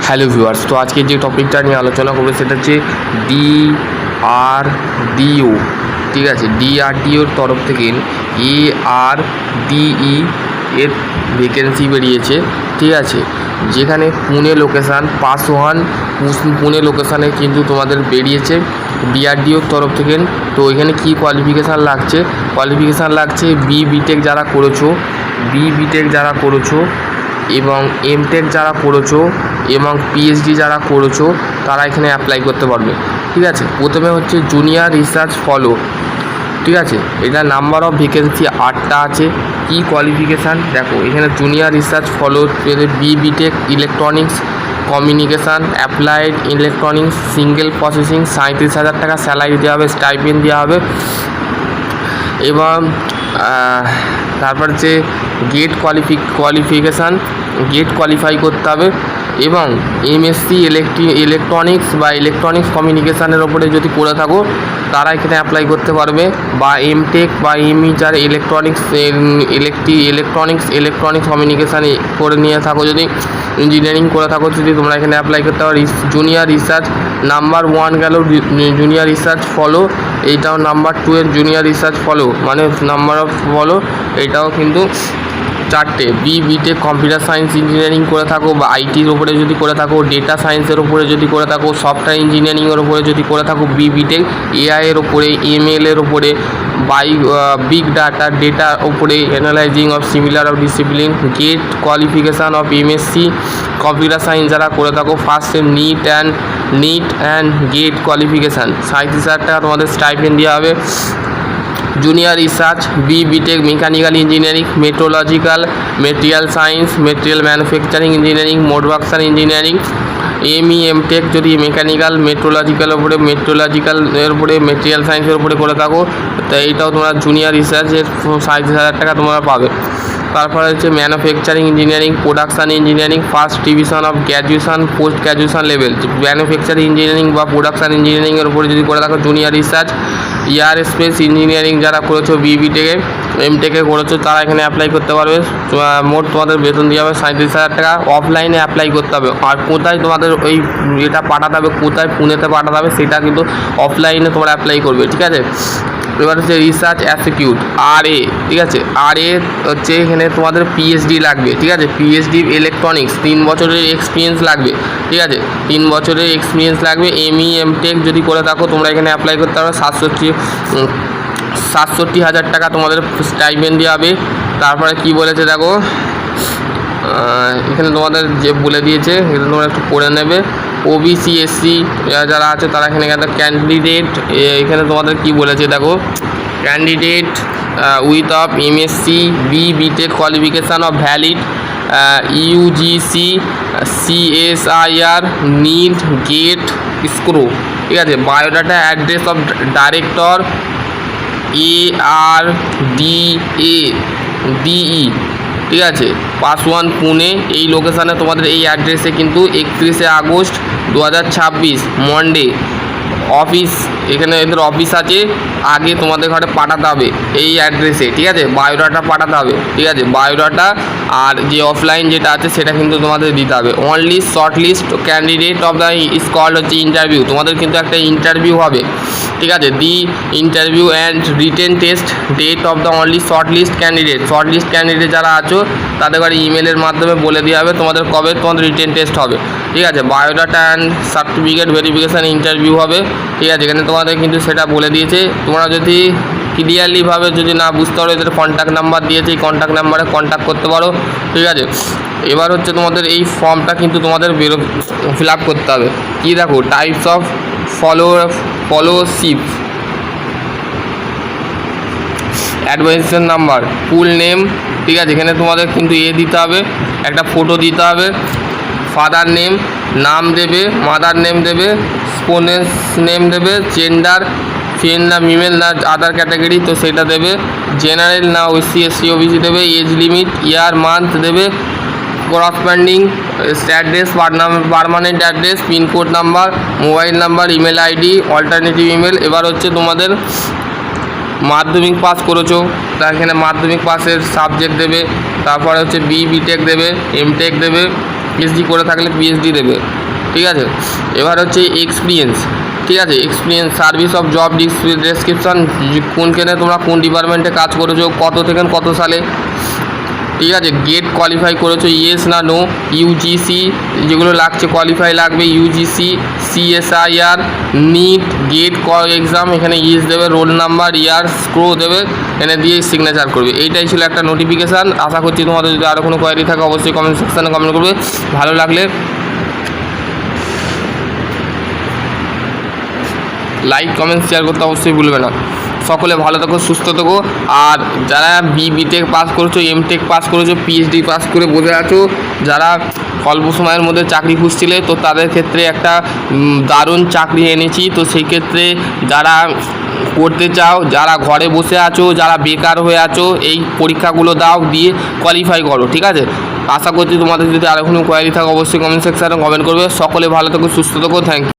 Hello viewers, তো আজকে যে টপিকটা নিয়ে আলোচনা করবো সেটা হচ্ছে ডিআরডিও। ঠিক আছে, ডিআরডিওর তরফ থেকে ARDE এর ভ্যাকেন্সি বেরিয়েছে। ঠিক আছে, যেখানে পুনে লোকেশান পুনে লোকেশানে কিন্তু তোমাদের বেরিয়েছে ডিআরডিওর তরফ থেকে। তো এখানে কি কোয়ালিফিকেশান লাগছে বিটেক যারা করেছো এবং এমটেক যারা করেছো এবং পিএইচডি যারা করেছো তারা এখানে অ্যাপ্লাই করতে পারবে। ঠিক আছে, প্রথমে হচ্ছে জুনিয়র রিসার্চ ফলো। ঠিক আছে, এটা নাম্বার অফ ভ্যাকেন্সি 8টা আছে। কি কোয়ালিফিকেশান দেখো, এখানে junior research fellow BTech electronics communication applied electronics signal processing 37,000 টাকা স্যালারি দেওয়া হবে, স্টাইপেন্ড দেওয়া হবে। এবং তারপর হচ্ছে গেট কোয়ালিফাই করতে হবে এবং এমএসসি ইলেকট্রনিক্স বা ইলেকট্রনিক্স কমিউনিকেশানের ওপরে যদি করে থাকো তারা এখানে অ্যাপ্লাই করতে পারবে, বা এমটেক বা এমই যারা ইলেকট্রনিক্স কমিউনিকেশানে করে নিয়ে থাকো, যদি ইঞ্জিনিয়ারিং করে থাকো যদি তোমরা এখানে অ্যাপ্লাই করতে পারো। জুনিয়র রিসার্চ নাম্বার 1 গেল জুনিয়র রিসার্চ ফলো, এইটাও নাম্বার 2 এর জুনিয়র রিসার্চ ফলো মানে নাম্বার অফ ফলো, এইটাও কিন্তু 4টে। বিটেক কম্পিউটার সায়েন্স ইঞ্জিনিয়ারিং করে থাকো বা আইটির ওপরে যদি করে থাকো, ডেটা সায়েন্সের ওপরে যদি করে থাকো, সফটওয়্যার ইঞ্জিনিয়ারিংয়ের ওপরে যদি করে থাকো, বিটেক এআই এর ওপরে, এমএল এর ওপরে, বিগ ডেটার ওপরে, analysing of similar of discipline, GATE qualification of MSc computer science যারা করে থাকো first sem NET and GATE qualification 37,000 টাকা তোমাদের স্টাইপেন্ড দেওয়া হবে। Junior research BTech mechanical engineering metrological material science material manufacturing engineering মোডবাক্সার ইঞ্জিনিয়ারিং এমটেক যদি mechanical মেট্রোলজিক্যালের উপরে মেটেরিয়াল সায়েন্সের উপরে করে থাকো তো এইটাও তোমরা জুনিয়র রিসার্চের 37,000 টাকা তোমরা পাবে। তারপরে হচ্ছে manufacturing engineering production engineering first division of graduation post graduation level, manufacturing engineering বা প্রোডাকশান ইঞ্জিনিয়ারিংয়ের উপরে যদি করে থাকো জুনিয়র রিসার্চ। এয়ারস্পেস ইঞ্জিনিয়ারিং যারা করেছো বিটেকে এমটেকে করেছো তারা এখানে অ্যাপ্লাই করতে পারবে। মোট তোমাদের বেতন দেওয়া হবে 37,000 টাকা। অফলাইনে অ্যাপ্লাই করতে হবে, আর কোথায় তোমাদের ওই এটা পাঠাতে হবে, কোথায় পুনেতে পাঠাতে হবে সেটা কিন্তু অফলাইনে তোমরা অ্যাপ্লাই করবে। ঠিক আছে, এবার হচ্ছে রিসার্চ অ্যাসিকিউট ঠিক আছে, হচ্ছে এখানে তোমাদের পিএইচডি লাগবে। ঠিক আছে, পিএইচডি ইলেকট্রনিক্স 3 বছরের এক্সপিরিয়েন্স লাগবে। ঠিক আছে, 3 বছরের এক্সপিরিয়েন্স লাগবে। এমটেক যদি করে থাকো তোমরা এখানে অ্যাপ্লাই করতে পারো। 67,000 টাকা তোমাদের স্টাইপেন্ড দেওয়া হবে। তারপরে কি বলেছে দেখো, এখানে তোমাদের যে বলে দিয়েছে এটা তোমরা একটু পড়ে নেবে। ওবিসি এসসি যারা আছে তারা এখানে ক্যান্ডিডেট, এখানে তোমাদের কি বলেছে দেখো, candidate with of MSc BTech qualification of valid UGC CSIR NET GATE score. ঠিক আছে, biodata address of director ARDE। ঠিক আছে, পাস 1 পুনে, এই লোকেশানে তোমাদের এই অ্যাড্রেসে কিন্তু 31শে আগস্ট 2026 মন্ডে অফিস, এখানে এদের অফিস আছে, আগে তোমাদের ঘরে পাঠাতে হবে এই অ্যাড্রেসে। ঠিক আছে, বায়োডাটা পাঠাতে হবে। ঠিক আছে, বায়োডাটা আর যে অফলাইন যেটা আছে সেটা কিন্তু তোমাদের দিতে হবে। Only short list candidate of the স্কল হচ্ছে ইন্টারভিউ, তোমাদের কিন্তু একটা ইন্টারভিউ হবে। ঠিক আছে, the interview and written test date of the only short list candidate যারা আছো তাদের ঘরে ইমেলের মাধ্যমে বলে দেওয়া হবে তোমাদের কবে তোমাদের রিটেন টেস্ট হবে। ঠিক আছে, biodata and certificate verification interview হবে। ঠিক আছে, এখানে তোমাদের কিন্তু সেটা বলে দিয়েছে। তোমরা যদি ক্লিয়ারলিভাবে যদি না বুঝতে পারো এদের কন্ট্যাক্ট নাম্বার দিয়েছে, এই কন্ট্যাক্ট নাম্বারে কন্ট্যাক্ট করতে পারো। ঠিক আছে, এবার হচ্ছে তোমাদের এই ফর্মটা কিন্তু তোমাদের ফিল আপ করতে হবে। কি দেখো, types of fellowship, advertisement number, full name. ঠিক আছে, এখানে তোমাদের কিন্তু দিতে হবে, একটা ফটো দিতে হবে, ফাদার নেম নাম দেবে, মাদার নেম দেবে, স্পোনেস নেম দেবে, জেন্ডার ফিমেল না ফিমেল না আদার ক্যাটাগরি তো সেটা দেবে, জেনারেল না ওসি এসসি ওবিসি দেবে, এজ লিমিট ইয়ার মান্থ দেবে, corresponding address permanent address, pincode number, mobile number, email ID, alternative email. এবার হচ্ছে তোমাদের মাধ্যমিক পাস করেছো তা এখানে মাধ্যমিক পাসের সাবজেক্ট দেবে, তারপরে হচ্ছে বিটেক দেবে, এমটেক দেবে, পিএইচডি করে থাকলে পিএইচডি দেবে, ঠিক আছে। এবার হচ্ছে এক্সপিরিয়েন্স, ঠিক আছে। Experience, service of job description, কোনখানে তোমরা কোন ডিপার্টমেন্টে কাজ করেছো, কত থেকে কত সালে, ঠিক আছে। গেট কোয়ালিফাই করেছো, ইয়েস না নো। ইউজিসি যেগুলো লাগছে কোয়ালিফাই লাগবে, UGC, CSIR, NET, GATE exam, এখানে ইয়েস দেবে, রোল নাম্বার, ইয়ার, স্ক্রো দেবে, এনে দিয়ে সিগনেচার করবে। এইটাই ছিল একটা নোটিফিকেশান। আশা করছি তোমাদের যদি আরও কোনো কোয়ারি থাকে অবশ্যই কমেন্ট সেকশানে কমেন্ট করবে। ভালো লাগলে লাইক কমেন্ট শেয়ার করতে অবশ্যই ভুলবে না। সকলে ভালো থাকো, সুস্থ থাকো। আর যারা বিটেক পাস করেছো, এমটেক পাস করেছো, পিএইচডি পাস করে বসে আছো, যারা অল্প সময়ের মধ্যে চাকরি খুঁজছিলে, তো তাদের ক্ষেত্রে একটা দারুণ চাকরি এনেছি। তো সেই ক্ষেত্রে যারা করতে চাও, যারা ঘরে বসে আছো, যারা বেকার হয়ে আছো, এই পরীক্ষাগুলো দাও, দিয়ে কোয়ালিফাই করো, ঠিক আছে। আশা করছি তোমাদের যদি আরও কোনো কোয়ারি থাকে অবশ্যই কমেন্ট সেকশানে কমেন্ট করবে। সকলে ভালো থাকো, সুস্থ থাকো, থ্যাংক ইউ।